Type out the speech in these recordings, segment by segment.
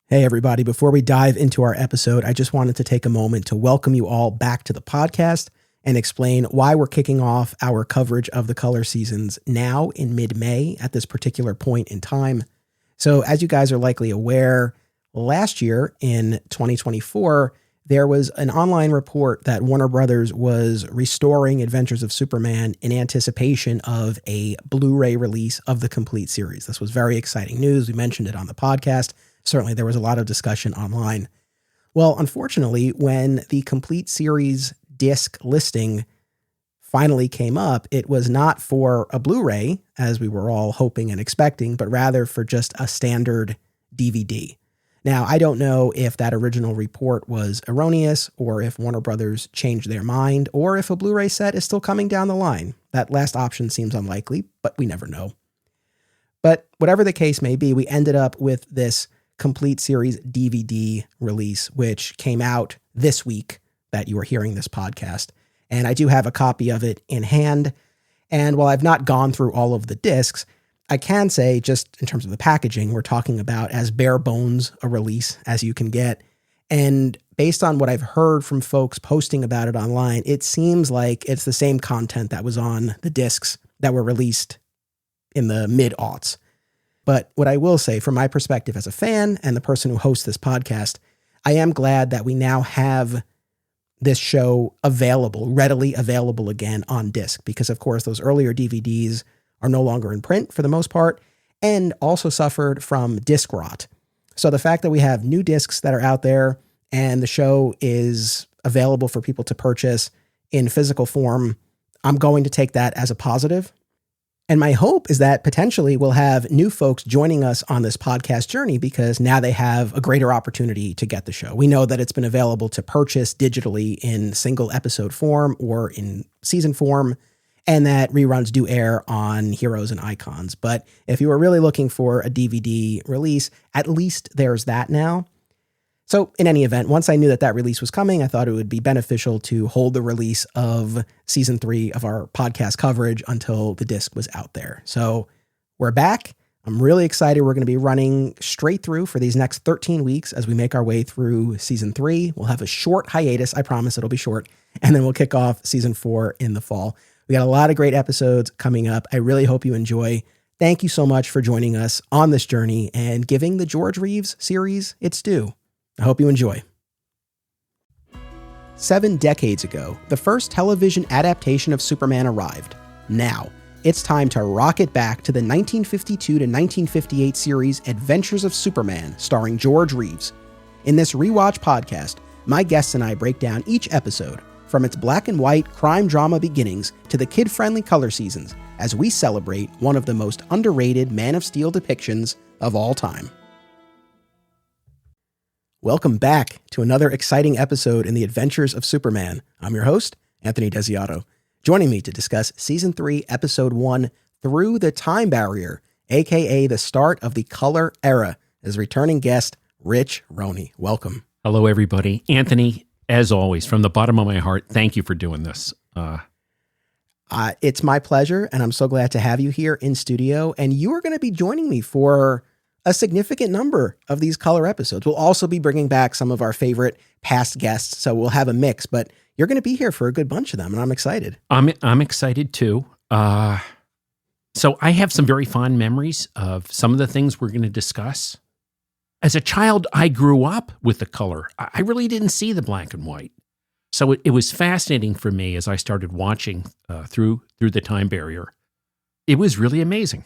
Hey, everybody. Before we dive into our episode, I just wanted to take a moment to welcome you all back to the podcast and explain why we're kicking off our coverage of the color seasons now in mid-May at this particular point in time. So as you guys are likely aware, last year in 2024, there was an online report that Warner Brothers was restoring Adventures of Superman in anticipation of a Blu-ray release of the complete series. This was very exciting news. We mentioned it on the podcast. Certainly, there was a lot of discussion online. Well, unfortunately, when the complete series disc listing finally came up, it was not for a Blu-ray, as we were all hoping and expecting, but rather for just a standard DVD. Now, I don't know if that original report was erroneous, or if Warner Brothers changed their mind, or if a Blu-ray set is still coming down the line. That last option seems unlikely, but we never know. But whatever the case may be, we ended up with this complete series DVD release, which came out this week that you are hearing this podcast. And I do have a copy of it in hand. And while I've not gone through all of the discs, I can say, just in terms of the packaging, we're talking about as bare bones a release as you can get. And based on what I've heard from folks posting about it online, it seems like it's the same content that was on the discs that were released in the mid-aughts. But what I will say, from my perspective as a fan and the person who hosts this podcast, I am glad that we now have this show available, readily available again on disc, because of course those earlier DVDs are no longer in print for the most part, and also suffered from disc rot. So the fact that we have new discs that are out there and the show is available for people to purchase in physical form, I'm going to take that as a positive. And my hope is that potentially we'll have new folks joining us on this podcast journey because now they have a greater opportunity to get the show. We know that it's been available to purchase digitally in single episode form or in season form, and that reruns do air on Heroes and Icons. But if you were really looking for a DVD release, at least there's that now. So in any event, once I knew that that release was coming, I thought it would be beneficial to hold the release of season 3 of our podcast coverage until the disc was out there. So we're back. I'm really excited. We're going to be running straight through for these next 13 weeks as we make our way through season 3. We'll have a short hiatus. I promise it'll be short. And then we'll kick off season 4 in the fall. We got a lot of great episodes coming up. I really hope you enjoy. Thank you so much for joining us on this journey and giving the George Reeves series its due. I hope you enjoy. 7 decades ago, the first television adaptation of Superman arrived. Now, it's time to rock it back to the 1952 to 1958 series Adventures of Superman, starring George Reeves. In this rewatch podcast, my guests and I break down each episode, from its black and white crime drama beginnings to the kid-friendly color seasons, as we celebrate one of the most underrated Man of Steel depictions of all time. Welcome back to another exciting episode in the Adventures of Superman. I'm your host, Anthony Desiato. Joining me to discuss Season 3, Episode 1, Through the Time Barrier, aka the start of the color era, is returning guest, Rich Roney. Welcome. Hello, everybody. Anthony, as always, from the bottom of my heart, thank you for doing this. It's my pleasure, and I'm so glad to have you here in studio. And you are going to be joining me for a significant number of these color episodes. We'll also be bringing back some of our favorite past guests, so we'll have a mix, but you're going to be here for a good bunch of them, and I'm excited. I'm excited too. So I have some very fond memories of some of the things we're going to discuss. As a child, I grew up with the color. I really didn't see the black and white. So it was fascinating for me as I started watching through the time barrier. It was really amazing.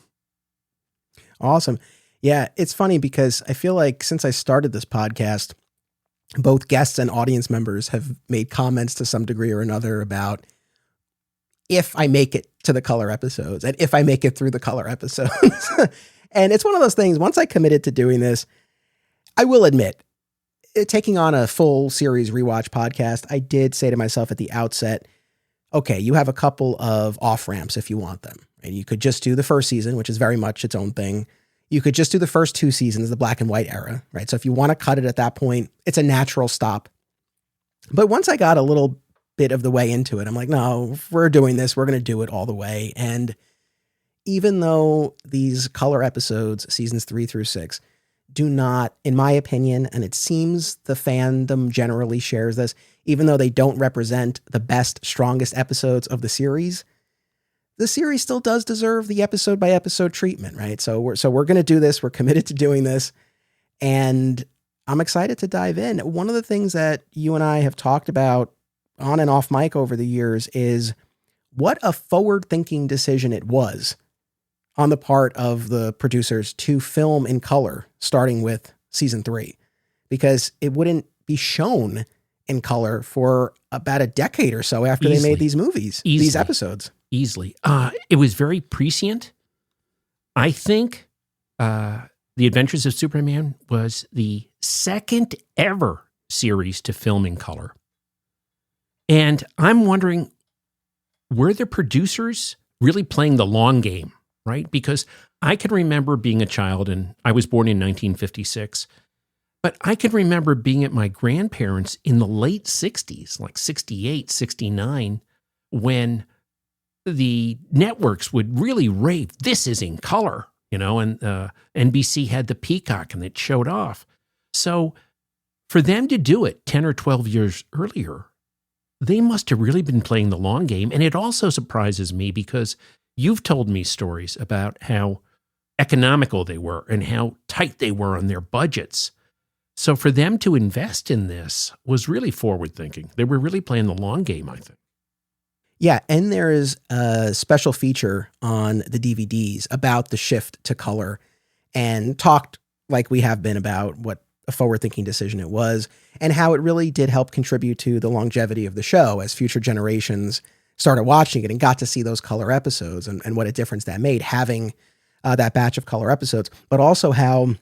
Awesome. Yeah, it's funny because I feel like since I started this podcast, both guests and audience members have made comments to some degree or another about if I make it to the color episodes and if I make it through the color episodes. And it's one of those things, once I committed to doing this, I will admit, taking on a full series rewatch podcast, I did say to myself at the outset, okay, you have a couple of off-ramps if you want them. And you could just do the first season, which is very much its own thing. You could just do the first 2 seasons, the black and white era, right? So if you want to cut it at that point, it's a natural stop. But once I got a little bit of the way into it, I'm like, no, if we're doing this, we're going to do it all the way. And even though these color episodes, seasons 3 through 6, do not, in my opinion, and it seems the fandom generally shares this, even though they don't represent the best, strongest episodes of the series still does deserve the episode by episode treatment, right? So we're going to do this. We're committed to doing this. And I'm excited to dive in. One of the things that you and I have talked about on and off mic over the years is what a forward-thinking decision it was on the part of the producers to film in color, starting with season 3, because it wouldn't be shown in color for about a decade or so after they made these movies, these episodes. Easily. It was very prescient. I think The Adventures of Superman was the second ever series to film in color. And I'm wondering, were the producers really playing the long game, right? Because I can remember being a child, and I was born in 1956, but I can remember being at my grandparents' in the late 60s, like 68, 69, when the networks would really rave, this is in color, and NBC had the Peacock and it showed off. So for them to do it 10 or 12 years earlier, they must have really been playing the long game. And it also surprises me because you've told me stories about how economical they were and how tight they were on their budgets. So for them to invest in this was really forward thinking. They were really playing the long game, I think. Yeah, and there is a special feature on the DVDs about the shift to color and talked like we have been about what a forward-thinking decision it was and how it really did help contribute to the longevity of the show as future generations started watching it and got to see those color episodes and what a difference that made, having that batch of color episodes, but also how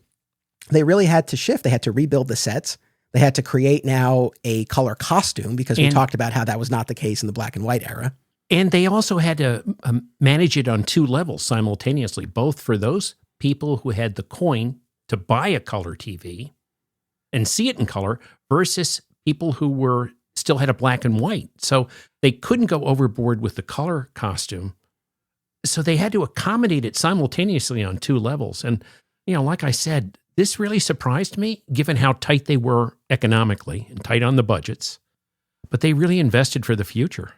they really had to shift. They had to rebuild the sets. They had to create now a color costume because we talked about how that was not the case in the black and white era. And they also had to manage it on 2 levels simultaneously, both for those people who had the coin to buy a color TV and see it in color versus people who still had a black and white. So they couldn't go overboard with the color costume. So they had to accommodate it simultaneously on 2 levels. And, like I said, this really surprised me, given how tight they were economically and tight on the budgets. But they really invested for the future.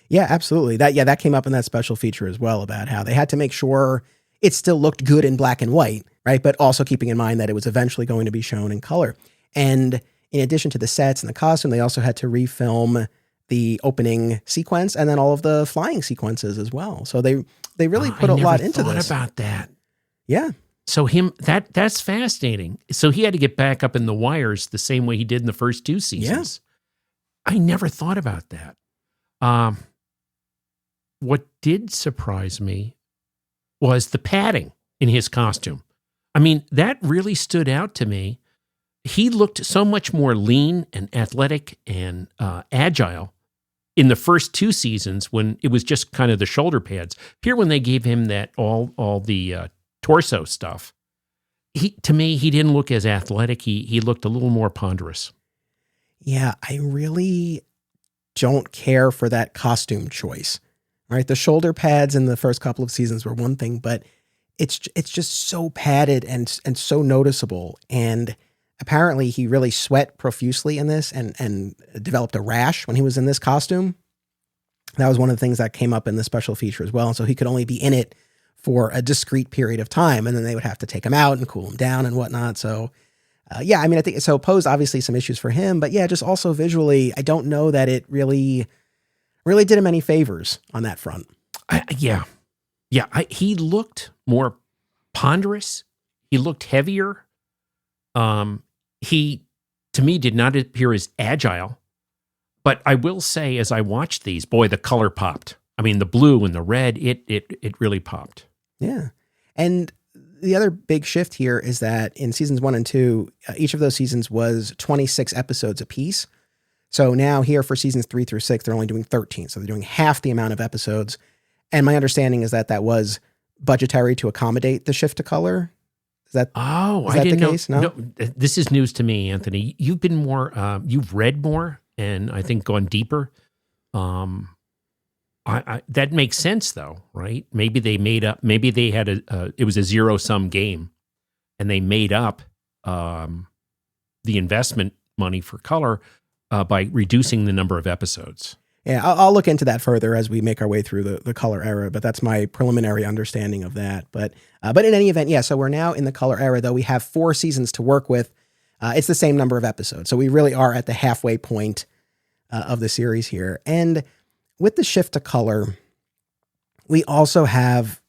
Yeah, absolutely. That came up in that special feature as well about how they had to make sure it still looked good in black and white, right? But also keeping in mind that it was eventually going to be shown in color. And in addition to the sets and the costume, they also had to refilm the opening sequence and then all of the flying sequences as well. So they really put a lot into this. I never thought about that. Yeah. So that's fascinating. So he had to get back up in the wires the same way he did in the first 2 seasons. Yeah. I never thought about that. What did surprise me was the padding in his costume. I mean, that really stood out to me. He looked so much more lean and athletic and agile in the first 2 seasons when it was just kind of the shoulder pads. Here, when they gave him that all the torso stuff, to me, he didn't look as athletic. He looked a little more ponderous. Yeah, I really don't care for that costume choice. Right, the shoulder pads in the first couple of seasons were one thing, but it's just so padded and so noticeable. And apparently, he really sweat profusely in this and developed a rash when he was in this costume. That was one of the things that came up in the special feature as well. And so he could only be in it for a discrete period of time, and then they would have to take him out and cool him down and whatnot. So, I think so. It posed obviously some issues for him, but yeah, just also visually, I don't know that it really did him any favors on that front. He looked more ponderous. He looked heavier. He, to me, did not appear as agile. But I will say, as I watched these, boy, the color popped. I mean, the blue and the red, it really popped. Yeah. And the other big shift here is that in seasons 1 and 2, each of those seasons was 26 episodes apiece. So now here for seasons 3 through 6, they're only doing 13. So they're doing half the amount of episodes. And my understanding is that was budgetary to accommodate the shift to color. Is that the case? No, this is news to me, Anthony. You've been more, you've read more and I think gone deeper. That makes sense though, right? Maybe they had it was a 0-sum game and they made up the investment money for color by reducing the number of episodes. Yeah, I'll look into that further as we make our way through the color era, but that's my preliminary understanding of that. But in any event, yeah, so we're now in the color era, though we have 4 seasons to work with. It's the same number of episodes. So we really are at the halfway point of the series here. And with the shift to color, we also have,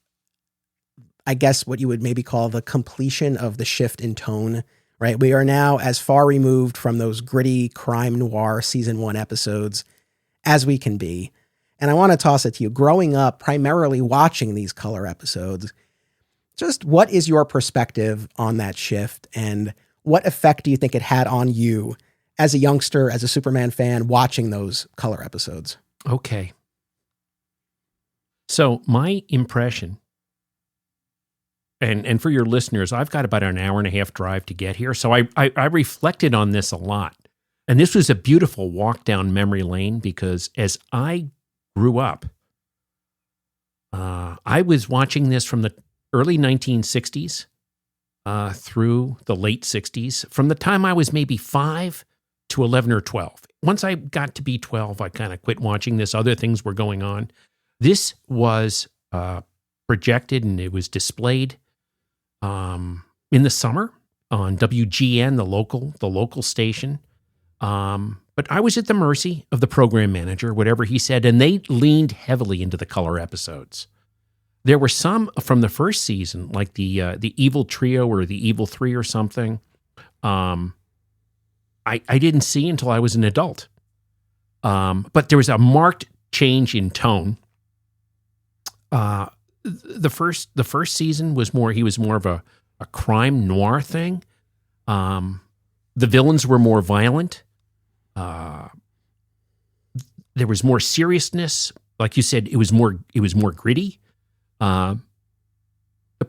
I guess, what you would maybe call the completion of the shift in tone, right? We are now as far removed from those gritty crime noir season 1 episodes as we can be. And I want to toss it to you. Growing up, primarily watching these color episodes, just what is your perspective on that shift, and what effect do you think it had on you as a youngster, as a Superman fan, watching those color episodes? Okay. So my impression, and for your listeners, I've got about an hour and a half drive to get here. So I reflected on this a lot. And this was a beautiful walk down memory lane, because as I grew up, I was watching this from the early 1960s through the late 60s, from the time I was maybe 5 to 11 or 12. Once I got to be 12, I kind of quit watching this. Other things were going on. This was projected and it was displayed in the summer on WGN, the local station. But I was at the mercy of the program manager, whatever he said, and they leaned heavily into the color episodes. There were some from the first season, like the Evil Trio or the Evil Three or something. I didn't see until I was an adult. But there was a marked change in tone. The first season was more of a crime noir thing. The villains were more violent. There was more seriousness. Like you said, it was more gritty. The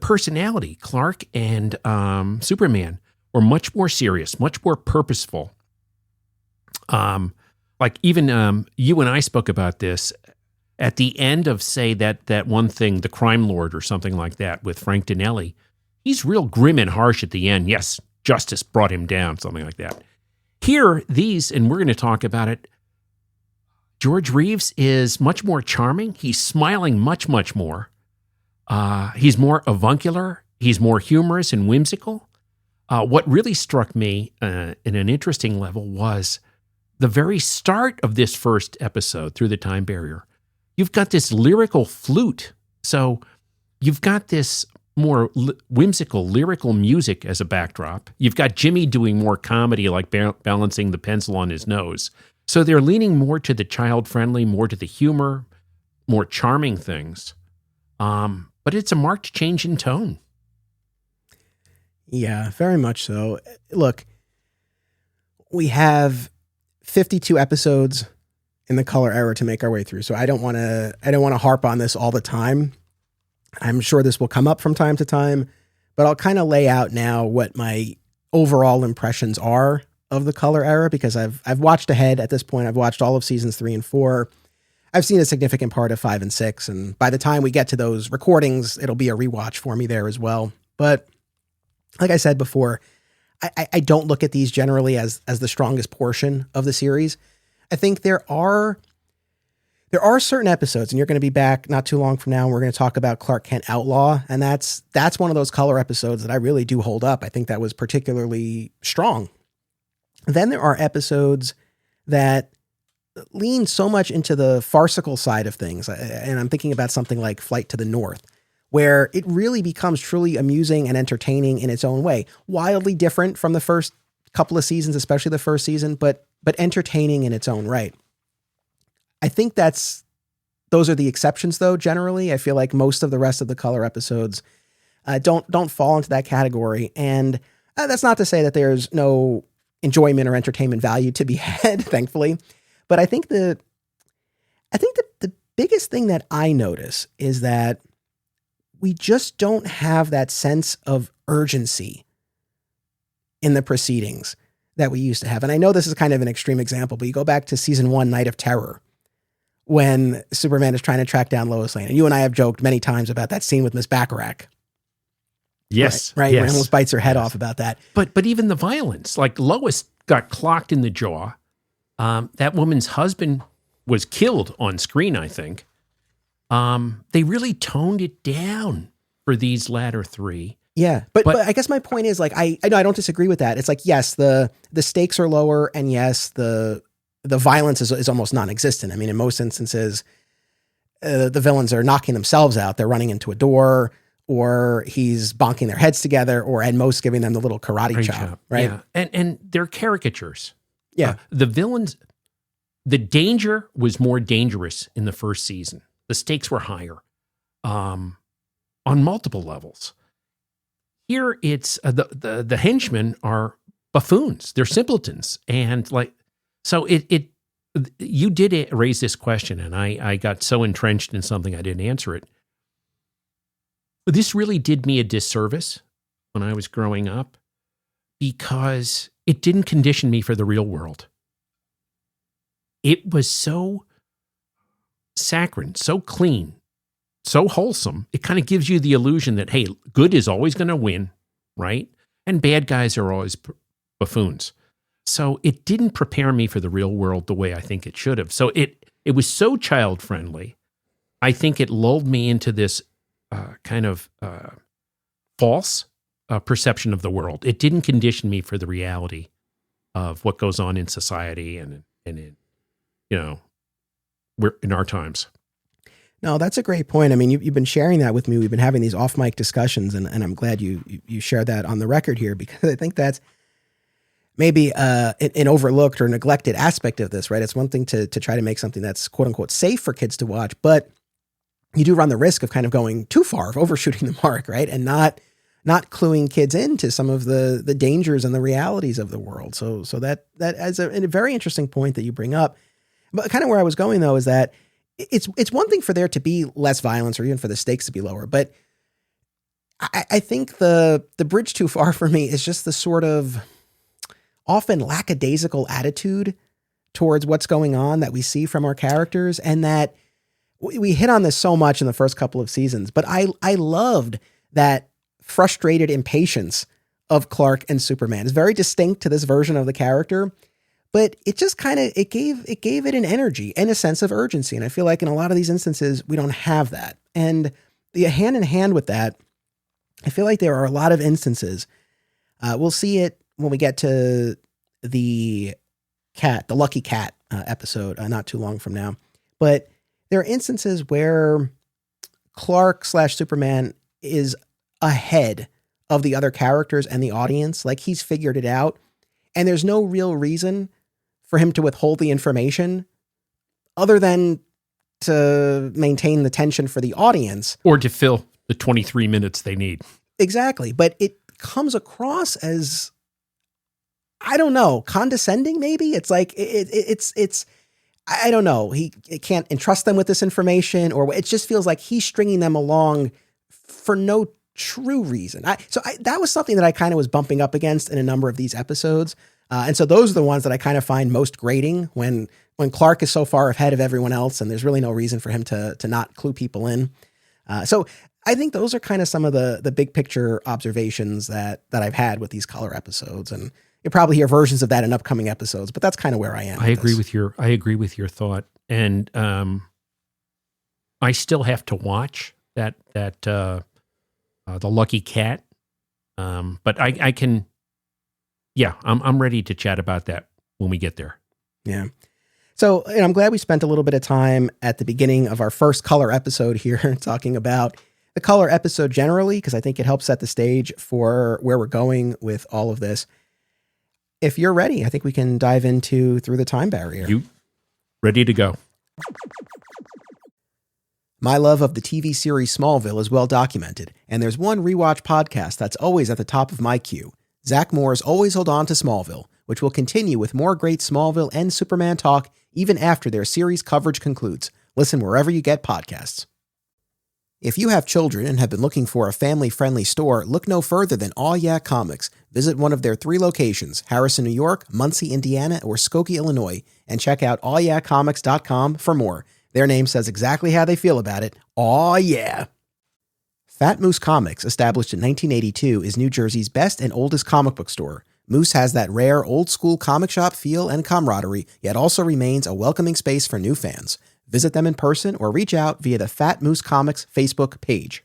personality, Clark and Superman, were much more serious, much more purposeful. Like even you and I spoke about this at the end of, say, that one thing, The Crime Lord or something like that with Frank Donnelly. He's real grim and harsh at the end. Yes, justice brought him down, something like that. Here, and we're going to talk about it, George Reeves is much more charming. He's smiling much, much more. He's more avuncular. He's more humorous and whimsical. What really struck me in an interesting level was the very start of this first episode, Through the Time Barrier. You've got this lyrical flute. So you've got this more whimsical, lyrical music as a backdrop. You've got Jimmy doing more comedy, like balancing the pencil on his nose. So they're leaning more to the child-friendly, more to the humor, more charming things. But it's a marked change in tone. Yeah, very much so. Look, we have 52 episodes in the color era to make our way through. So I don't want to harp on this all the time. I'm sure this will come up from time to time, but I'll kind of lay out now what my overall impressions are of the color era, because I've watched ahead at this point. I've watched all of seasons 3 and 4. I've seen a significant part of 5 and 6. And by the time we get to those recordings, it'll be a rewatch for me there as well. But like I said before, I don't look at these generally as the strongest portion of the series. I think there are certain episodes, and you're going to be back not too long from now, and we're going to talk about Clark Kent Outlaw, and that's one of those color episodes that I really do hold up. I think that was particularly strong. Then there are episodes that lean so much into the farcical side of things, and I'm thinking about something like Flight to the North, where it really becomes truly amusing and entertaining in its own way. Wildly different from the first couple of seasons, especially the first season, but entertaining in its own right. I think those are the exceptions, though. Generally, I feel like most of the rest of the color episodes don't fall into that category. And that's not to say that there's no enjoyment or entertainment value to be had, thankfully. But I think the biggest thing that I notice is that we just don't have that sense of urgency in the proceedings that we used to have. And I know this is kind of an extreme example, but you go back to season 1, Night of Terror, when Superman is trying to track down Lois Lane. And you and I have joked many times about that scene with Miss Bacharach. Yes. Right. Yes. Where almost bites her head off about that. But even the violence, like Lois got clocked in the jaw. That woman's husband was killed on screen, I think. They really toned it down for these latter three. Yeah, but I guess my point is, like, I know I don't disagree with that. It's like, yes, the stakes are lower, and yes, the violence is almost non-existent. I mean, in most instances, the villains are knocking themselves out. They're running into a door, or he's bonking their heads together, or at most giving them the little karate chop, right? Yeah. And they're caricatures. Yeah. The villains, the danger was more dangerous in the first season. The stakes were higher on multiple levels. Here it's the henchmen are buffoons. They're simpletons. And so you did raise this question, and I got so entrenched in something I didn't answer it. But this really did me a disservice when I was growing up because it didn't condition me for the real world. It was so saccharine, so clean, so wholesome. It kind of gives you the illusion that, hey, good is always going to win, right? And bad guys are always buffoons. So it didn't prepare me for the real world the way I think it should have. So it was so child-friendly. I think it lulled me into this kind of false perception of the world. It didn't condition me for the reality of what goes on in society and in, we're in our times. No, that's a great point. I mean, you've been sharing that with me. We've been having these off-mic discussions, and I'm glad you shared that on the record here, because I think that's maybe an overlooked or neglected aspect of this, right? It's one thing to try to make something that's quote unquote safe for kids to watch, but you do run the risk of kind of going too far, of overshooting the mark, right? And not cluing kids into some of the dangers and the realities of the world. So that is a very interesting point that you bring up. But kind of where I was going though is that it's one thing for there to be less violence or even for the stakes to be lower, but I think the bridge too far for me is just the sort of often lackadaisical attitude towards what's going on that we see from our characters, and that we hit on this so much in the first couple of seasons, but I loved that frustrated impatience of Clark and Superman. It's very distinct to this version of the character, but it just kind of, it gave it an energy and a sense of urgency. And I feel like in a lot of these instances, we don't have that. And the hand in hand with that, I feel like there are a lot of instances. We'll see it when we get to the Lucky Cat episode, not too long from now. But there are instances where Clark/Superman is ahead of the other characters and the audience. Like, he's figured it out, and there's no real reason for him to withhold the information other than to maintain the tension for the audience. Or to fill the 23 minutes they need. Exactly. But it comes across as, I don't know, condescending maybe? It's like, it's I don't know. He can't entrust them with this information, or it just feels like he's stringing them along for no true reason. That was something that I kind of was bumping up against in a number of these episodes. And so those are the ones that I kind of find most grating when Clark is so far ahead of everyone else and there's really no reason for him to not clue people in. So I think those are kind of some of the big picture observations that I've had with these color episodes. And you'll probably hear versions of that in upcoming episodes, but that's kind of where I am. I agree with your thought. And I still have to watch that the Lucky Cat. But I can, I'm ready to chat about that when we get there. Yeah. So, and I'm glad we spent a little bit of time at the beginning of our first color episode here talking about the color episode generally, because I think it helps set the stage for where we're going with all of this. If you're ready, I think we can dive into Through the Time Barrier. You ready to go? My love of the TV series Smallville is well documented, and there's one rewatch podcast that's always at the top of my queue. Zach Moore's Always Hold On to Smallville, which will continue with more great Smallville and Superman talk even after their series coverage concludes. Listen wherever you get podcasts. If you have children and have been looking for a family-friendly store, look no further than Aw Yeah Comics. Visit one of their 3 locations, Harrison, New York, Muncie, Indiana, or Skokie, Illinois, and check out awyeahcomics.com for more. Their name says exactly how they feel about it. Aw yeah. Fat Moose Comics, established in 1982, is New Jersey's best and oldest comic book store. Moose has that rare, old-school comic shop feel and camaraderie, yet also remains a welcoming space for new fans. Visit them in person or reach out via the Fat Moose Comics Facebook page.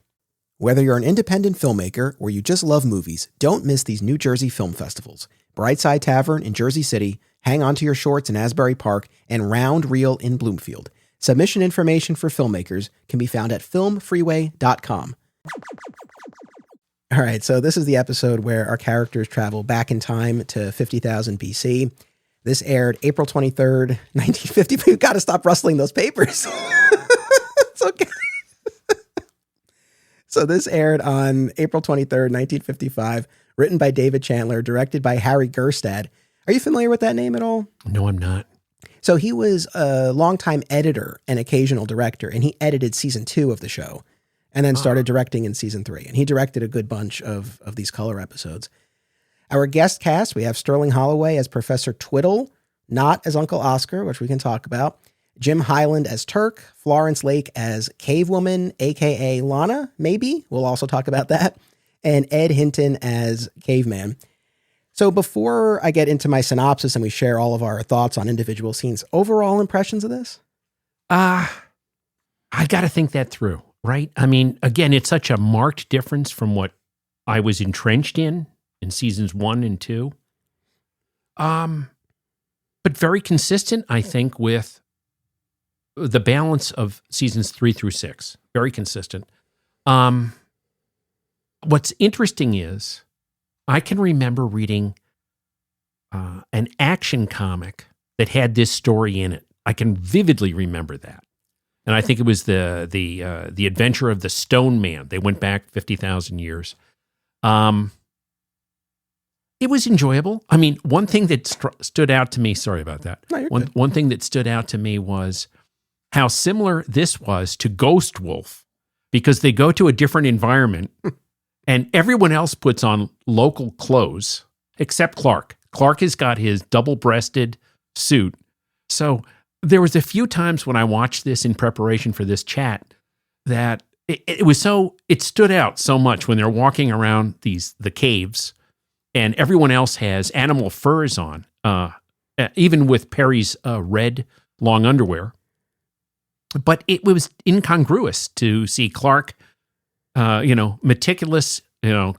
Whether you're an independent filmmaker or you just love movies, don't miss these New Jersey film festivals. Brightside Tavern in Jersey City, Hang On to Your Shorts in Asbury Park, and Round Reel in Bloomfield. Submission information for filmmakers can be found at filmfreeway.com. All right, so this is the episode where our characters travel back in time to 50,000 BC. This aired April 23rd, 1950. We've got to stop rustling those papers. It's okay. So this aired on April 23rd, 1955, written by David Chandler, directed by Harry Gerstad. Are you familiar with that name at all? No, I'm not. So he was a longtime editor and occasional director, and he edited season 2 of the show and then started directing in season 3. And he directed a good bunch of these color episodes. Our guest cast, we have Sterling Holloway as Professor Twiddle, not as Uncle Oscar, which we can talk about. Jim Highland as Turk, Florence Lake as Cave Woman, a.k.a. Lana, maybe. We'll also talk about that. And Ed Hinton as Caveman. So before I get into my synopsis and we share all of our thoughts on individual scenes, overall impressions of this? I got to think that through, right? I mean, again, it's such a marked difference from what I was entrenched in seasons 1 and 2. But very consistent, I think, with the balance of seasons 3 through 6. Very consistent. What's interesting is I can remember reading an action comic that had this story in it. I can vividly remember that. And I think it was the Adventure of the Stone Man. They went back 50,000 years. It was enjoyable. I mean, one thing that stood out to me, sorry about that. No, one thing that stood out to me was how similar this was to Ghost Wolf, because they go to a different environment and everyone else puts on local clothes except Clark. Clark has got his double-breasted suit. So there was a few times when I watched this in preparation for this chat that it stood out so much when they're walking around the caves and everyone else has animal furs on, even with Perry's red long underwear. But it was incongruous to see Clark, meticulous,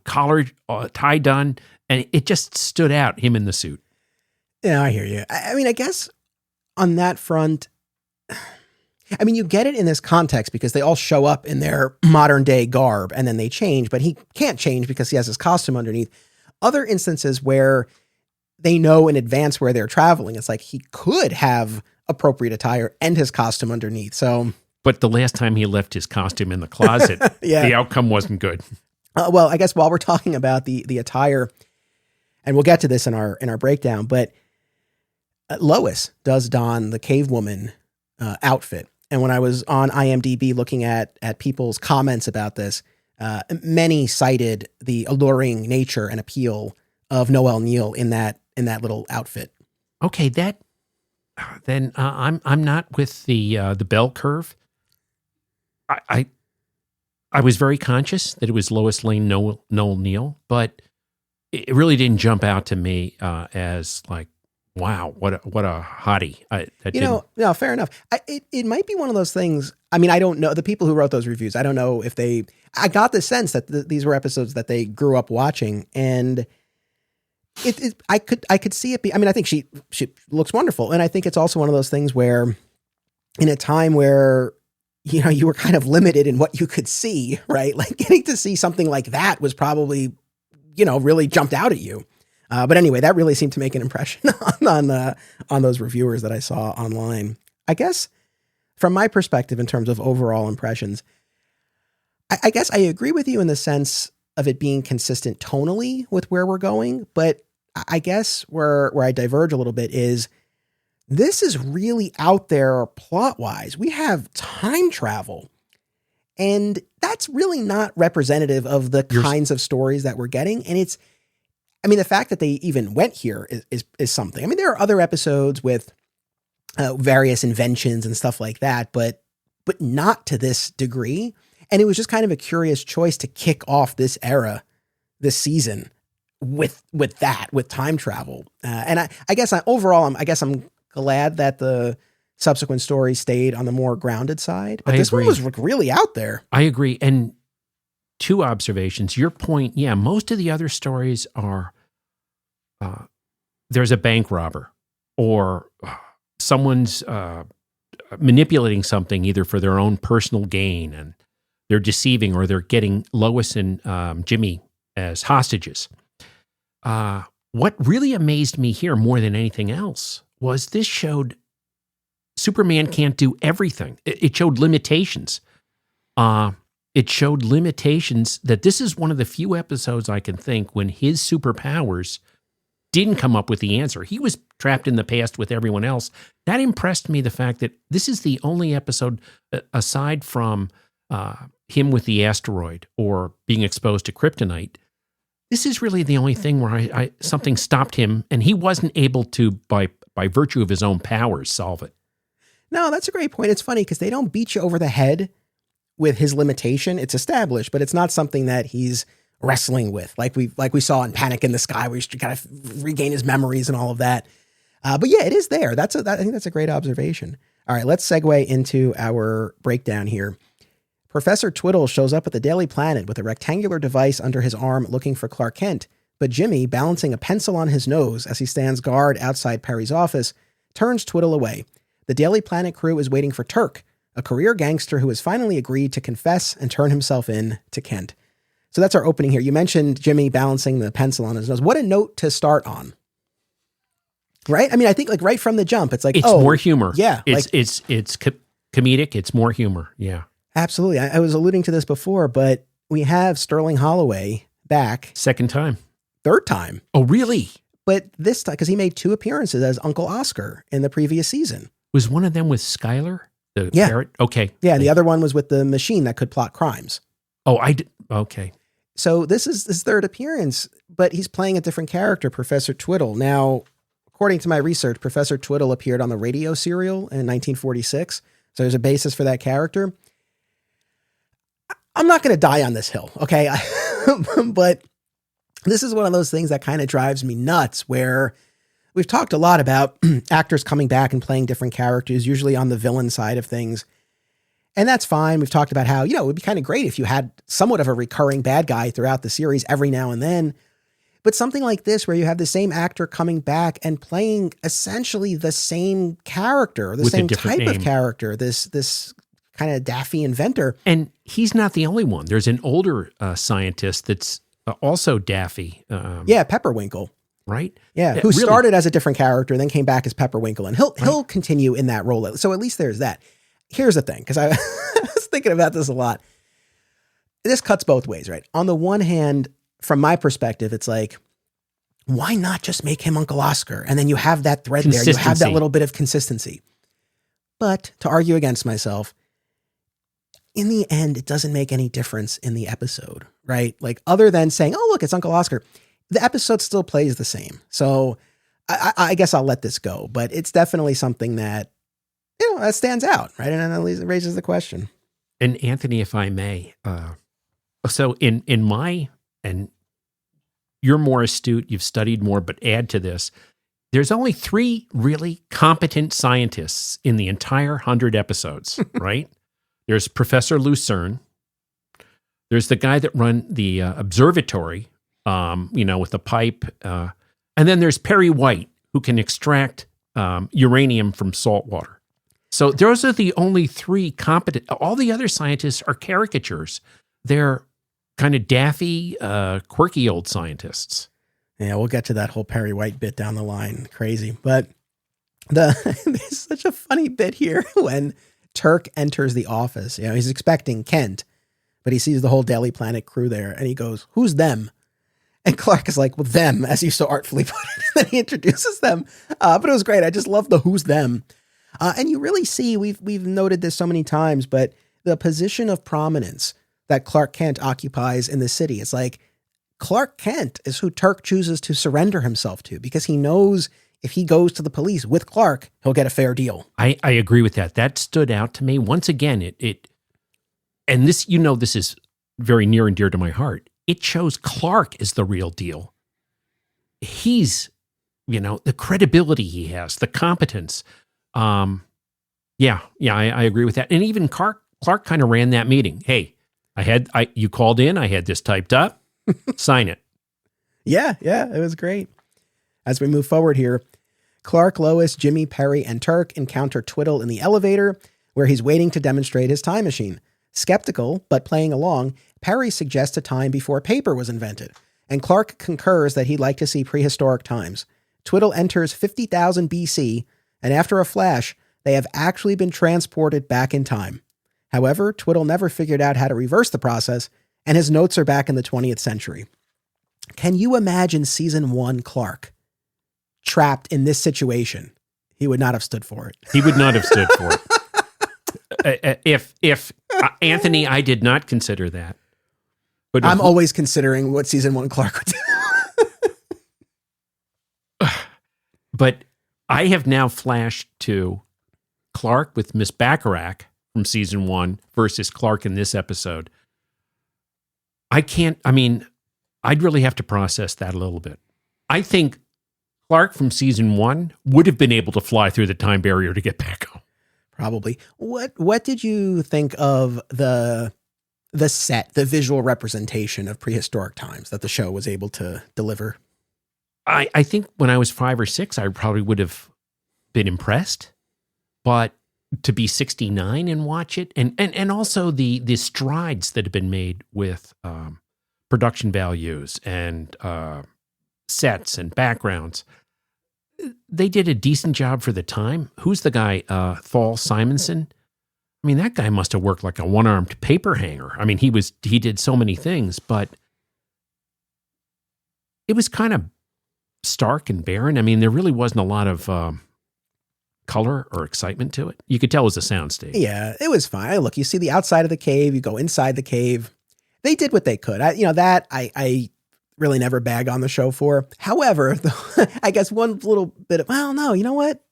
collar tied on, and it just stood out, him in the suit. Yeah, I hear you. I mean, I guess on that front, I mean, you get it in this context because they all show up in their modern day garb and then they change, but he can't change because he has his costume underneath. Other instances where they know in advance where they're traveling, it's like he could have appropriate attire and his costume underneath. So, but the last time he left his costume in the closet, the outcome wasn't good. Well, I guess while we're talking about the attire, and we'll get to this in our breakdown, but Lois does don the cave woman outfit. And when I was on IMDb looking at people's comments about this, many cited the alluring nature and appeal of Noelle Neal in that little outfit. Okay, then I'm not with the bell curve. I was very conscious that it was Lois Lane Noel Neal, but it really didn't jump out to me as like, wow, what a hottie. No, fair enough. It might be one of those things. I mean, I don't know the people who wrote those reviews. I don't know if I got the sense that these were episodes that they grew up watching, and I could see it be. I mean, I think she looks wonderful, and I think it's also one of those things where, in a time where you were kind of limited in what you could see, right? Like getting to see something like that was probably really jumped out at you. But anyway, that really seemed to make an impression on those reviewers that I saw online. I guess from my perspective, in terms of overall impressions, I guess I agree with you in the sense of it being consistent tonally with where we're going. But I guess where I diverge a little bit is this is really out there plot-wise. We have time travel, and that's really not representative of the kinds of stories that we're getting. And the fact that they even went here is something. I mean, there are other episodes with various inventions and stuff like that, but not to this degree. And it was just kind of a curious choice to kick off this era, this season, with time travel. And I guess I'm glad that the subsequent stories stayed on the more grounded side. But this one was really out there. I agree. And 2 observations. Your point, yeah, most of the other stories are there's a bank robber or someone's manipulating something either for their own personal gain, and they're deceiving, or they're getting Lois and Jimmy as hostages. What really amazed me here more than anything else was this showed Superman can't do everything. It showed limitations. It showed limitations that this is one of the few episodes I can think when his superpowers didn't come up with the answer. He was trapped in the past with everyone else. That impressed me, the fact that this is the only episode, aside from him with the asteroid or being exposed to kryptonite, this is really the only thing where something stopped him and he wasn't able to, by virtue of his own powers, solve it. No, that's a great point. It's funny because they don't beat you over the head with his limitation. It's established, but it's not something that he's wrestling with, like we saw in Panic in the Sky, where he's got to regain his memories and all of that. But yeah, it is there. I think that's a great observation. All right, let's segue into our breakdown here. Professor Twiddle shows up at the Daily Planet with a rectangular device under his arm looking for Clark Kent, but Jimmy, balancing a pencil on his nose as he stands guard outside Perry's office, turns Twiddle away. The Daily Planet crew is waiting for Turk, a career gangster who has finally agreed to confess and turn himself in to Kent. So that's our opening here. You mentioned Jimmy balancing the pencil on his nose. What a note to start on. Right? I mean, I think like right from the jump, it's like, it's more humor. Yeah. It's comedic. It's more humor. Yeah. Absolutely. I was alluding to this before, but we have Sterling Holloway back. Second time. Third time. Oh, really? But this time, because he made 2 appearances as Uncle Oscar in the previous season. Was one of them with Skylar? The Yeah. parrot? Okay. Yeah, and the other one was with the machine that could plot crimes. Oh, okay. So this is his third appearance, but he's playing a different character, Professor Twiddle. Now, according to my research, Professor Twiddle appeared on the radio serial in 1946. So there's a basis for that character. I'm not going to die on this hill, okay? But this is one of those things that kind of drives me nuts, where we've talked a lot about actors coming back and playing different characters, usually on the villain side of things. And that's fine. We've talked about how, it would be kind of great if you had somewhat of a recurring bad guy throughout the series every now and then. But something like this, where you have the same actor coming back and playing essentially the same character, the same type of character, this kind of daffy inventor. And he's not the only one. There's an older scientist that's also daffy. Pepperwinkle. Right? Yeah, who really started as a different character, then came back as Pepperwinkle. And he'll continue in that role. So at least there's that. Here's the thing, because I was thinking about this a lot. This cuts both ways, right? On the one hand, from my perspective, it's like, why not just make him Uncle Oscar? And then you have that thread there. You have that little bit of consistency. But to argue against myself, in the end, it doesn't make any difference in the episode, right? Like, other than saying, oh, look, it's Uncle Oscar, the episode still plays the same. So I guess I'll let this go. But it's definitely something that, that stands out, right? And it raises the question. And Anthony, if I may, so in my, and you're more astute, you've studied more, but add to this, there's only 3 really competent scientists in the entire 100 episodes, right? There's Professor Lucerne. There's the guy that run the observatory, with the pipe. And then there's Perry White, who can extract uranium from salt water. So those are the only 3 competent. All the other scientists are caricatures. They're kind of daffy, quirky old scientists. Yeah, we'll get to that whole Perry White bit down the line. Crazy. But there's such a funny bit here when Turk enters the office. He's expecting Kent, but he sees the whole Daily Planet crew there, and he goes, "Who's them?" And Clark is like, "Well, them," as you so artfully put it. And then he introduces them. But it was great. I just love the "who's them." And you really see, we've noted this so many times, but the position of prominence that Clark Kent occupies in the city. It's like Clark Kent is who Turk chooses to surrender himself to, because he knows if he goes to the police with Clark, he'll get a fair deal. I agree with that. That stood out to me. Once again, and this, this is very near and dear to my heart. It shows Clark is the real deal. He's, the credibility he has, the competence. I agree with that. And even Clark kind of ran that meeting. Hey, you called in, I had this typed up, sign it. Yeah, it was great. As we move forward here, Clark, Lois, Jimmy, Perry, and Turk encounter Twiddle in the elevator, where he's waiting to demonstrate his time machine. Skeptical, but playing along, Perry suggests a time before paper was invented, and Clark concurs that he'd like to see prehistoric times. Twiddle enters 50,000 BC, and after a flash, they have actually been transported back in time. However, Twiddle never figured out how to reverse the process, and his notes are back in the 20th century. Can you imagine season 1 Clark trapped in this situation? He would not have stood for it. He would not have stood for it. If Anthony, I did not consider that. But I'm always considering what season 1 Clark would do. But I have now flashed to Clark with Miss Bacharach from season 1 versus Clark in this episode. I'd really have to process that a little bit. I think Clark from season 1 would have been able to fly through the time barrier to get back home. Probably. What did you think of the set, the visual representation of prehistoric times that the show was able to deliver? I think when I was 5 or 6, I probably would have been impressed, but to be 69 and watch it, and also the strides that have been made with production values and sets and backgrounds, they did a decent job for the time. Who's the guy? Thal Simonson. I mean, that guy must have worked like a one-armed paper hanger. I mean, he did so many things, but it was kind of stark and barren. I mean, there really wasn't a lot of color or excitement to it. You could tell it was a soundstage. Yeah, it was fine. Look, you see the outside of the cave, you go inside the cave. They did what they could. I really never bag on the show for. However, I guess one little bit of, no, you know what?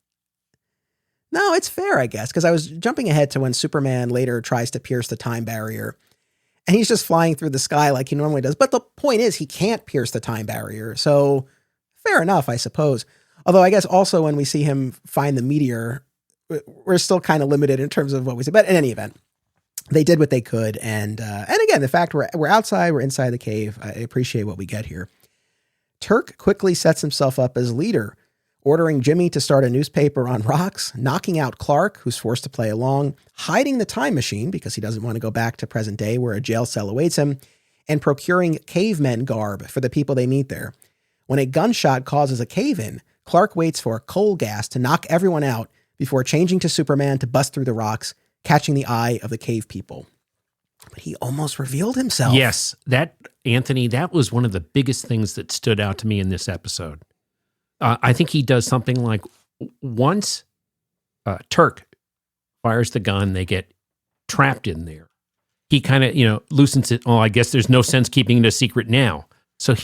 No, it's fair, I guess, because I was jumping ahead to when Superman later tries to pierce the time barrier, and he's just flying through the sky like he normally does. But the point is, he can't pierce the time barrier, so fair enough, I suppose. Although I guess also when we see him find the meteor, we're still kind of limited in terms of what we see. But in any event, they did what they could, and again, the fact we're outside, we're inside the cave. I appreciate what we get here. Turk quickly sets himself up as leader, ordering Jimmy to start a newspaper on rocks, knocking out Clark, who's forced to play along, hiding the time machine because he doesn't want to go back to present day where a jail cell awaits him, and procuring cavemen garb for the people they meet there. When a gunshot causes a cave-in, Clark waits for coal gas to knock everyone out before changing to Superman to bust through the rocks, catching the eye of the cave people. But he almost revealed himself. Yes, Anthony, that was one of the biggest things that stood out to me in this episode. I think he does something like once Turk fires the gun, they get trapped in there. He kind of, loosens it. Oh, I guess there's no sense keeping it a secret now. So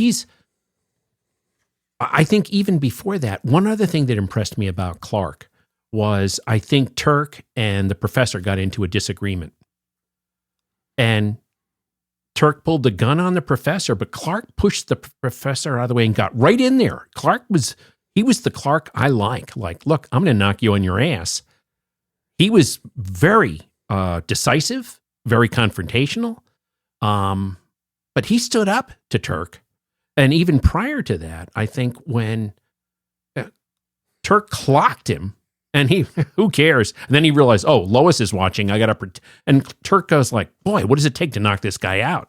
I think even before that, one other thing that impressed me about Clark was I think Turk and the professor got into a disagreement. And Turk pulled the gun on the professor, but Clark pushed the professor out of the way and got right in there. He was the Clark I like. Like, look, I'm going to knock you on your ass. He was very decisive, very confrontational. But he stood up to Turk. And even prior to that, I think when Turk clocked him, and who cares? And then he realized, oh, Lois is watching. I got to and Turk goes like, boy, what does it take to knock this guy out?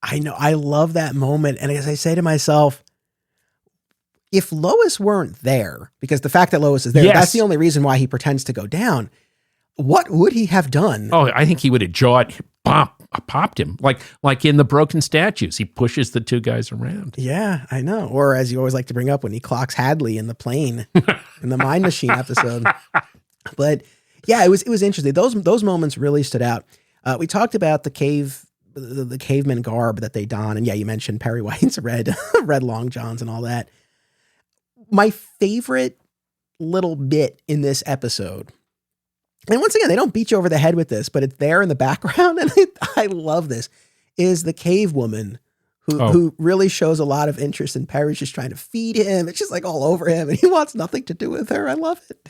I know. I love that moment. And as I say to myself, if Lois weren't there, because the fact that Lois is there, that's the only reason why he pretends to go down. What would he have done? Oh, I think he would have popped him. Like in the Broken Statues, he pushes the two guys around. Yeah, I know. Or as you always like to bring up, when he clocks Hadley in the plane in the Mind Machine episode. But yeah, it was interesting. Those moments really stood out. We talked about the caveman garb that they don. And yeah, you mentioned Perry White's red long johns and all that. My favorite little bit in this episode and once again, they don't beat you over the head with this, but it's there in the background. And I love this, is the cave woman who really shows a lot of interest in Perry. She's trying to feed him. It's just like all over him, and he wants nothing to do with her. I love it.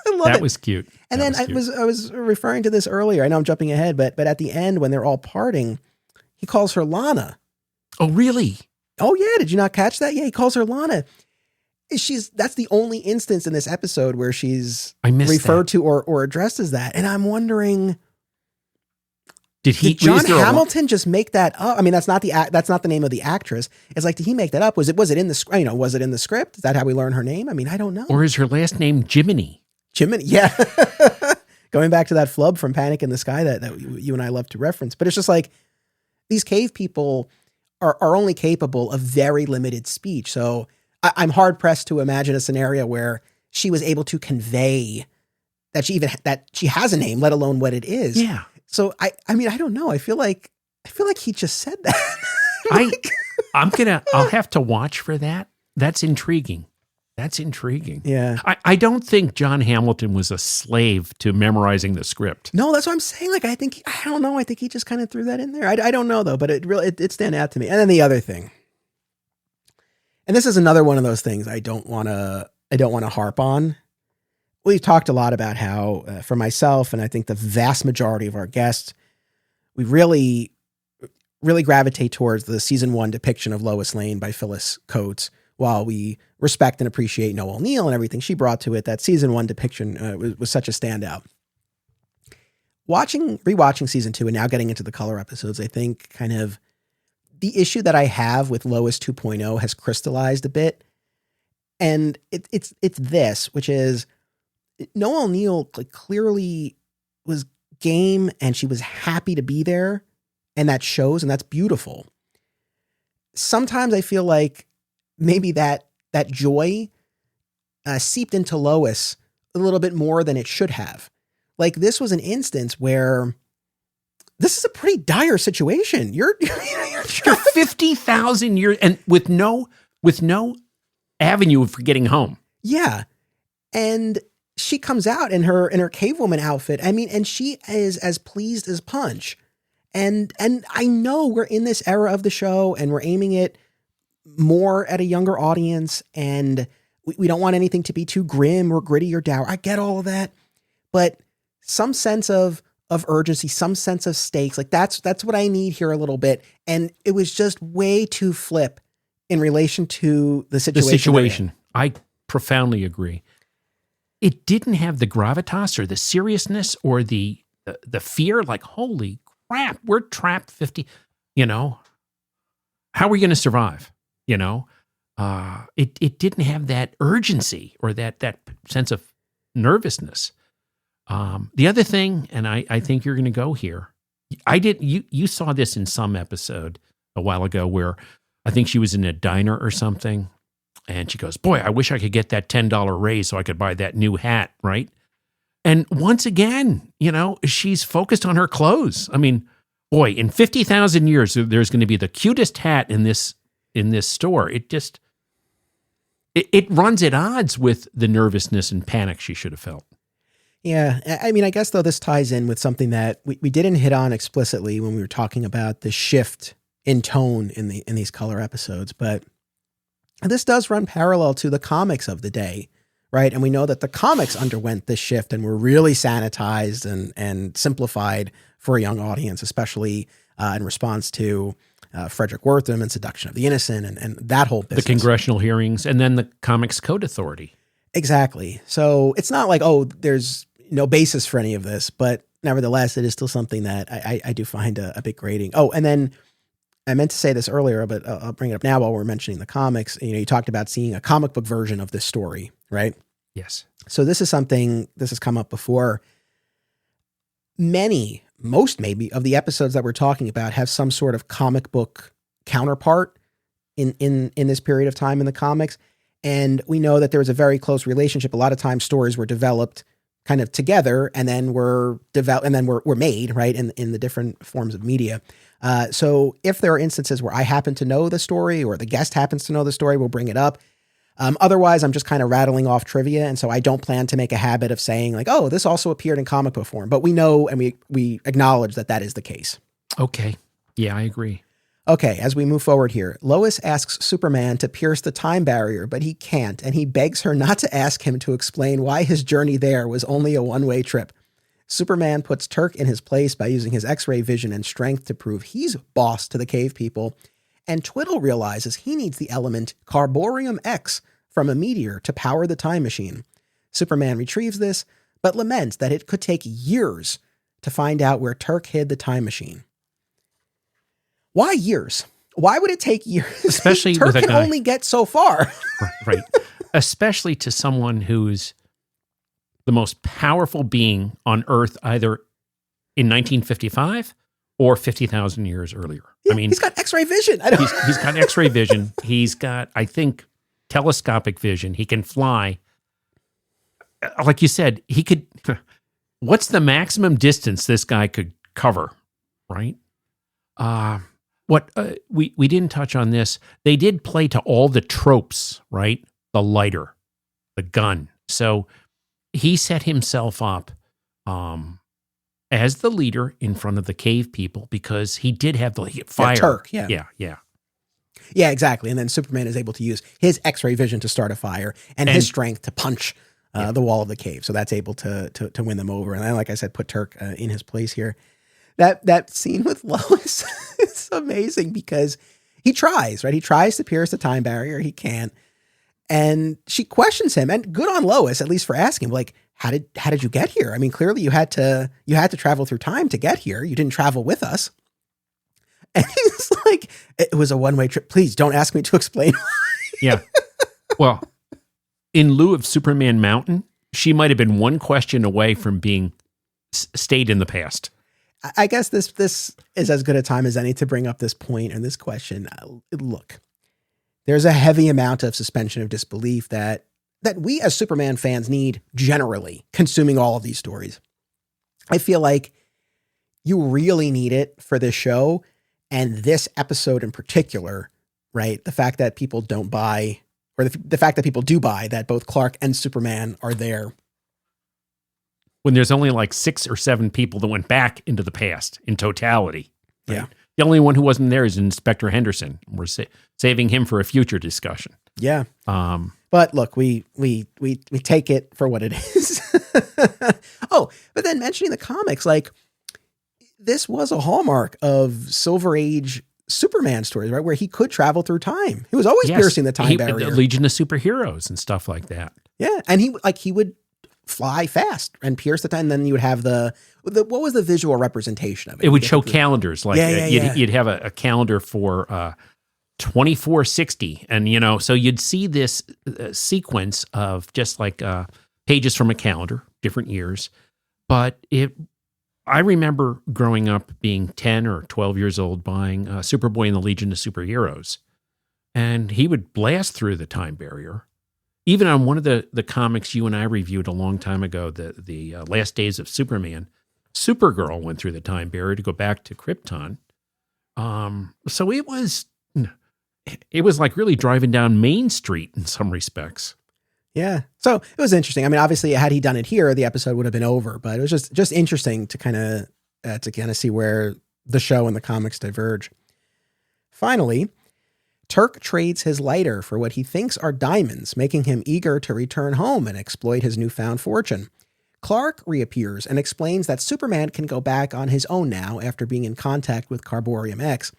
I love it. That was cute. And then I was referring to this earlier. I know I'm jumping ahead, but at the end, when they're all parting, he calls her Lana. Oh, really? Oh yeah. Did you not catch that? Yeah. He calls her Lana. That's the only instance in this episode where she's referred to or addressed as that. And I'm wondering, did John Hamilton just make that up? I mean, that's not the name of the actress. It's like, did he make that up? Was it in the script? Was it in the script? Is that how we learn her name? I mean, I don't know. Or is her last name Jiminy? Jiminy, yeah. Going back to that flub from Panic in the Sky that you and I love to reference. But it's just like, these cave people are only capable of very limited speech. So I'm hard pressed to imagine a scenario where she was able to convey that she has a name, let alone what it is. Yeah. So I mean, I don't know. I feel like he just said that. I'll have to watch for that. That's intriguing. Yeah. I don't think John Hamilton was a slave to memorizing the script. No, that's what I'm saying. Like, I don't know. I think he just kind of threw that in there. I don't know though, but it stand out to me. And then the other thing, and this is another one of those things I don't want to harp on. We've talked a lot about how, for myself, and I think the vast majority of our guests, we really, really gravitate towards the season 1 depiction of Lois Lane by Phyllis Coates. While we respect and appreciate Noel Neal and everything she brought to it, that season 1 depiction was such a standout. Rewatching season 2 and now getting into the color episodes, I think kind of the issue that I have with Lois 2.0 has crystallized a bit. And it's this, which is Noel Neal clearly was game and she was happy to be there, and that shows, and that's beautiful. Sometimes I feel like maybe that joy seeped into Lois a little bit more than it should have. Like, this was an instance where this is a pretty dire situation. You're 50,000 years and with no avenue for getting home. Yeah. And she comes out in her cavewoman outfit. I mean, and she is as pleased as punch. And I know we're in this era of the show and we're aiming it more at a younger audience, and we don't want anything to be too grim or gritty or dour. I get all of that, but some sense of urgency, some sense of stakes, like that's what I need here a little bit. And it was just way too flip in relation to the situation. I profoundly agree. It didn't have the gravitas or the seriousness or the fear. Like, holy crap, we're trapped 50. How are we going to survive? It didn't have that urgency or that sense of nervousness. The other thing, and I think you're going to go here. You saw this in some episode a while ago where I think she was in a diner or something, and she goes, "Boy, I wish I could get that $10 raise so I could buy that new hat." Right. And once again, she's focused on her clothes. I mean, boy, in 50,000 years, there's going to be the cutest hat in this store. It runs at odds with the nervousness and panic she should have felt. Yeah. I mean, I guess though this ties in with something that we didn't hit on explicitly when we were talking about the shift in tone in these color episodes, but this does run parallel to the comics of the day, right? And we know that the comics underwent this shift and were really sanitized and simplified for a young audience, especially in response to Frederick Wertham and Seduction of the Innocent and that whole business. The congressional hearings and then the Comics Code Authority. Exactly. So it's not like, there's no basis for any of this, but nevertheless, it is still something that I do find a bit grating. Oh, and then I meant to say this earlier, but I'll bring it up now while we're mentioning the comics. You talked about seeing a comic book version of this story, right? Yes. So this is something, this has come up before. Most maybe of the episodes that we're talking about have some sort of comic book counterpart in this period of time in the comics. And we know that there was a very close relationship. A lot of times stories were developed kind of together and then were made, right, in the different forms of media. So if there are instances where I happen to know the story or the guest happens to know the story, we'll bring it up. Otherwise, I'm just kind of rattling off trivia, and so I don't plan to make a habit of saying like, oh, this also appeared in comic book form. But we know and we acknowledge that that is the case. Okay. Yeah, I agree. Okay, as we move forward here, Lois asks Superman to pierce the time barrier, but he can't, and he begs her not to ask him to explain why his journey there was only a one-way trip. Superman puts Turk in his place by using his X-ray vision and strength to prove he's boss to the cave people, and Twiddle realizes he needs the element Carborium X from a meteor to power the time machine. Superman retrieves this, but laments that it could take years to find out where Turk hid the time machine. Why years? Why would it take years? Especially Turk with a can guy. only get so far. Right. Especially to someone who's the most powerful being on Earth, either in 1955 or 50,000 years earlier. Yeah, I mean, he's got X-ray vision. he's got X-ray vision. He's got, I think, telescopic vision. He can fly. Like you said, he could. What's the maximum distance this guy could cover? Right. We didn't touch on this. They did play to all the tropes, right? The lighter, the gun. So he set himself up as the leader in front of the cave people because he did have the fire. Yeah, Turk, Yeah, exactly. And then Superman is able to use his X-ray vision to start a fire and his strength to punch the wall of the cave. So that's able to win them over. And then, like I said, put Turk in his place here. That scene with Lois is amazing because he tries, right? He tries to pierce the time barrier. He can't. And she questions him, and good on Lois, at least for asking, like, how did you get here? I mean, clearly you had to travel through time to get here. You didn't travel with us. And he's like, it was a one-way trip. Please don't ask me to explain. Yeah. Well, in lieu of Superman Mountain, she might have been one question away from being stayed in the past. I guess this is as good a time as any to bring up this point and this question. Look, there's a heavy amount of suspension of disbelief that we as Superman fans need generally consuming all of these stories. I feel like you really need it for this show and this episode in particular, right? The fact that people don't buy, or the fact that people do buy that both Clark and Superman are there. When there's only like 6 or 7 people that went back into the past in totality. Right? Yeah. The only one who wasn't there is Inspector Henderson. We're saving him for a future discussion. Yeah. But look, we take it for what it is. Oh, but then mentioning the comics, like this was a hallmark of Silver Age Superman stories, right? Where he could travel through time. He was always piercing the time barrier. The Legion of Superheroes and stuff like that. Yeah. And he would fly fast and pierce the time. And then you would have the what was the visual representation of it? It would show calendars. Like yeah. You'd have a calendar for 2460. And, so you'd see this sequence of just like pages from a calendar, different years. But I remember growing up being 10 or 12 years old buying Superboy and the Legion of Superheroes. And he would blast through the time barrier. Even on one of the comics you and I reviewed a long time ago, the Last Days of Superman, Supergirl went through the time barrier to go back to Krypton. So it was like really driving down Main Street in some respects. Yeah. So it was interesting. I mean, obviously, had he done it here, the episode would have been over. But it was just interesting to kind of see where the show and the comics diverge. Finally, Turk trades his lighter for what he thinks are diamonds, making him eager to return home and exploit his newfound fortune. Clark reappears and explains that Superman can go back on his own now after being in contact with Carborium X.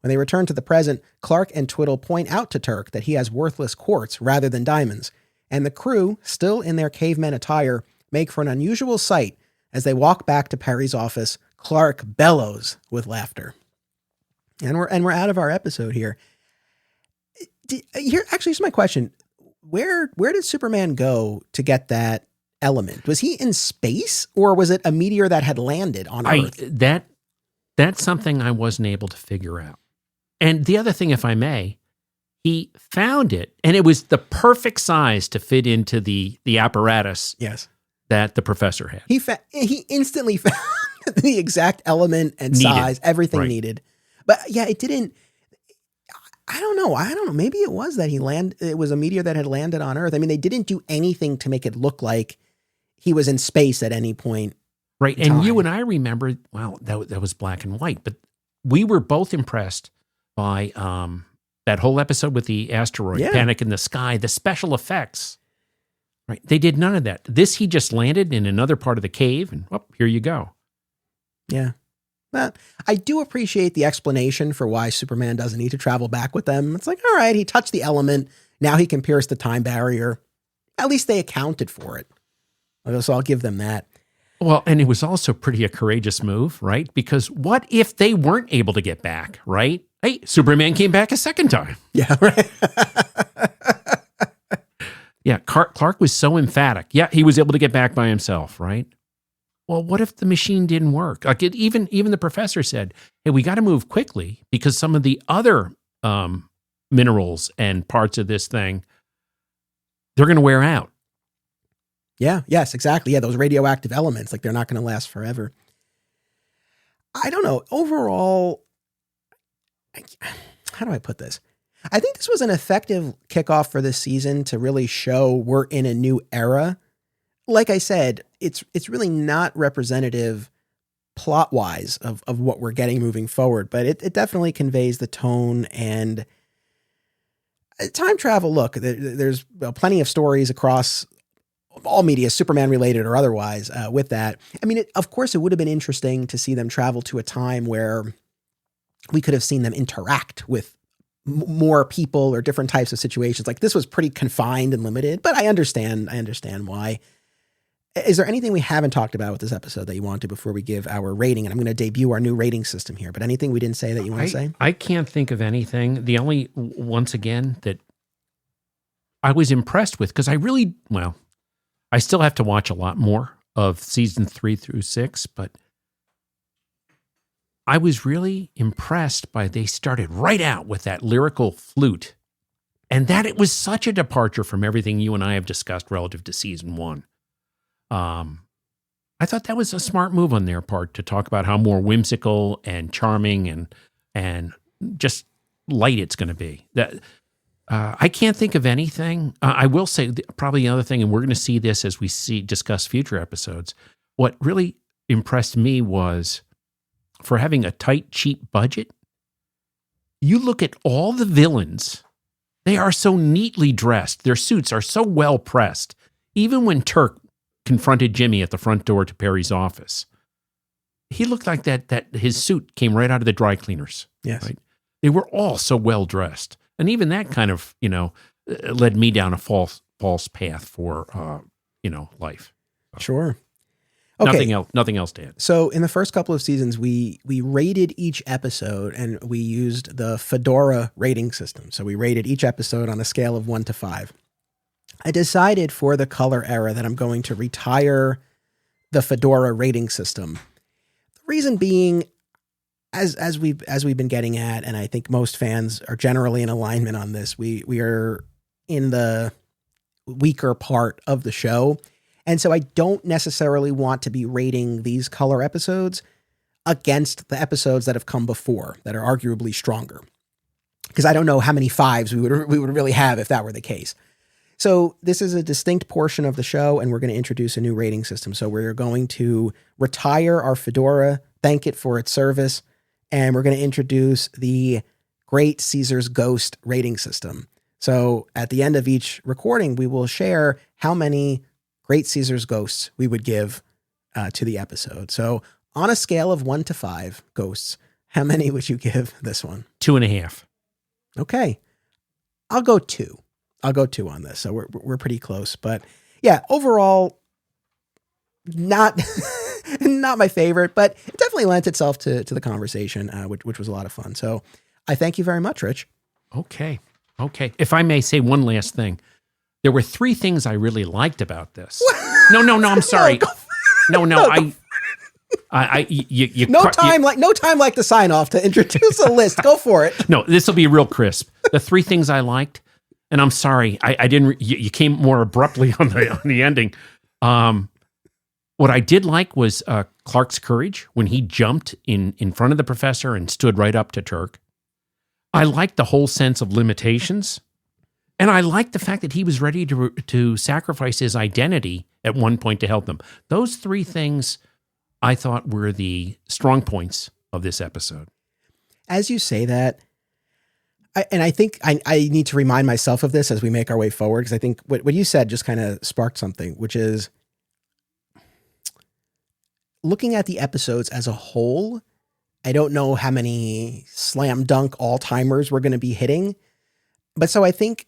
When they return to the present, Clark and Twiddle point out to Turk that he has worthless quartz rather than diamonds, and the crew, still in their caveman attire, make for an unusual sight as they walk back to Perry's office. Clark bellows with laughter. And we're out of our episode here. Here's my question. Where did Superman go to get that element? Was he in space, or was it a meteor that had landed on Earth? That's something I wasn't able to figure out. And the other thing, if I may, he found it, and it was the perfect size to fit into the apparatus that the professor had. He instantly found the exact element and size, everything needed. But yeah, it didn't. I don't know. Maybe it was that it was a meteor that had landed on Earth. I mean, they didn't do anything to make it look like he was in space at any point. Right. And you and I remember, well, that was black and white, but we were both impressed by that whole episode with the asteroid, Panic in the Sky, the special effects. Right. They did none of that. He just landed in another part of the cave and here you go. Yeah. But I do appreciate the explanation for why Superman doesn't need to travel back with them. It's like, all right, he touched the element. Now he can pierce the time barrier. At least they accounted for it. So I'll give them that. Well, and it was also pretty a courageous move, right? Because what if they weren't able to get back, right? Hey, Superman came back a second time. Yeah, right. Yeah, Clark was so emphatic. Yeah, he was able to get back by himself, right? Well, what if the machine didn't work? Like even the professor said, hey, we got to move quickly because some of the other minerals and parts of this thing, they're going to wear out. Yeah, yes, exactly. Yeah, those radioactive elements, like they're not going to last forever. I don't know. Overall, how do I put this? I think this was an effective kickoff for this season to really show we're in a new era. Like I said, it's really not representative plot-wise of what we're getting moving forward, but it definitely conveys the tone and time travel. Look, there's plenty of stories across all media, Superman related or otherwise, with that. I mean, of course, it would have been interesting to see them travel to a time where we could have seen them interact with more people or different types of situations. Like this was pretty confined and limited, but I understand why. Is there anything we haven't talked about with this episode that you want to before we give our rating? And I'm going to debut our new rating system here, but anything we didn't say that you want to say? I can't think of anything. The only, once again, that I was impressed with, because I still have to watch a lot more of season 3 through 6, but I was really impressed by they started right out with that lyrical flute, and that it was such a departure from everything you and I have discussed relative to season 1. I thought that was a smart move on their part to talk about how more whimsical and charming and just light it's going to be. That I can't think of anything. I will say probably another thing, and we're going to see this as we discuss future episodes. What really impressed me was, for having a tight, cheap budget, you look at all the villains, they are so neatly dressed. Their suits are so well pressed. Even when Turk confronted Jimmy at the front door to Perry's office, he looked like that his suit came right out of the dry cleaners. Yes. Right? They were all so well dressed. And even that kind of, led me down a false path for, life. Sure. Okay. Nothing else to add. So in the first couple of seasons, we rated each episode and we used the Fedora rating system. So we rated each episode on a scale of 1 to 5. I decided for the color era that I'm going to retire the Fedora rating system. The reason being, as we've been getting at, and I think most fans are generally in alignment on this, we are in the weaker part of the show. And so I don't necessarily want to be rating these color episodes against the episodes that have come before that are arguably stronger, because I don't know how many 5s we would really have if that were the case. So this is a distinct portion of the show, and we're going to introduce a new rating system. So we're going to retire our Fedora, thank it for its service, and we're going to introduce the Great Caesar's Ghost rating system. So at the end of each recording, we will share how many Great Caesar's Ghosts we would give to the episode. So on a scale of 1 to 5 ghosts, how many would you give this one? 2.5. Okay. I'll go 2. I'll go 2 on this. So we're pretty close, but yeah, overall, not my favorite, but it definitely lent itself to the conversation, which was a lot of fun. So I thank you very much, Rich. Okay. If I may say one last thing. There were 3 things I really liked about this. No, I'm sorry. No, No time like the sign off to introduce a list. Go for it. No, this will be real crisp. The 3 things I liked, and I'm sorry, I didn't. You came more abruptly on the ending. What I did like was Clark's courage when he jumped in front of the professor and stood right up to Turk. I liked the whole sense of limitations. And I liked the fact that he was ready to sacrifice his identity at one point to help them. Those three things I thought were the strong points of this episode. As you say that, I think I need to remind myself of this as we make our way forward, because I think what you said just kind of sparked something, which is looking at the episodes as a whole. I don't know how many slam dunk all-timers we're going to be hitting. But so I think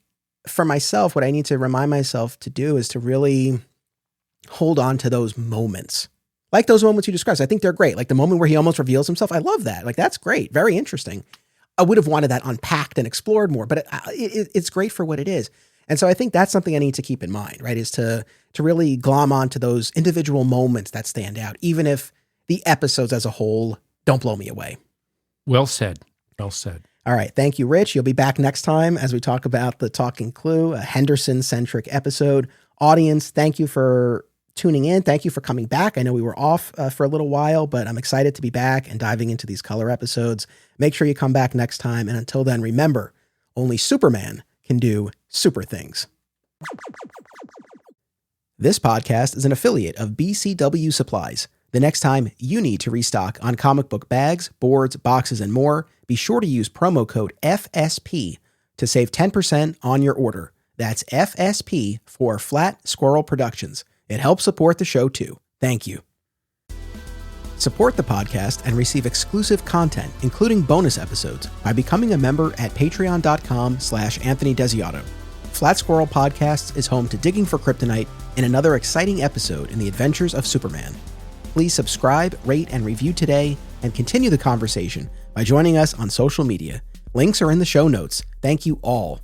for myself, what I need to remind myself to do is to really hold on to those moments. Like those moments you described. I think they're great. Like the moment where he almost reveals himself. I love that. Like that's great. Very interesting. I would have wanted that unpacked and explored more, but it's great for what it is. And so I think that's something I need to keep in mind, right? Is to really glom onto those individual moments that stand out, even if the episodes as a whole don't blow me away. Well said. Well said. All right. Thank you, Rich. You'll be back next time as we talk about The Talking Clue, a Henderson-centric episode. Audience, thank you for tuning in. Thank you for coming back. I know we were off for a little while, but I'm excited to be back and diving into these color episodes. Make sure you come back next time. And until then, remember, only Superman can do super things. This podcast is an affiliate of BCW Supplies. The next time you need to restock on comic book bags, boards, boxes, and more, be sure to use promo code FSP to save 10% on your order. That's FSP for Flat Squirrel Productions. It helps support the show too. Thank you. Support the podcast and receive exclusive content, including bonus episodes, by becoming a member at patreon.com/Anthony Desiato. Flat Squirrel Podcasts is home to Digging for Kryptonite and another exciting episode in the adventures of Superman. Please subscribe, rate, and review today, and continue the conversation by joining us on social media. Links are in the show notes. Thank you all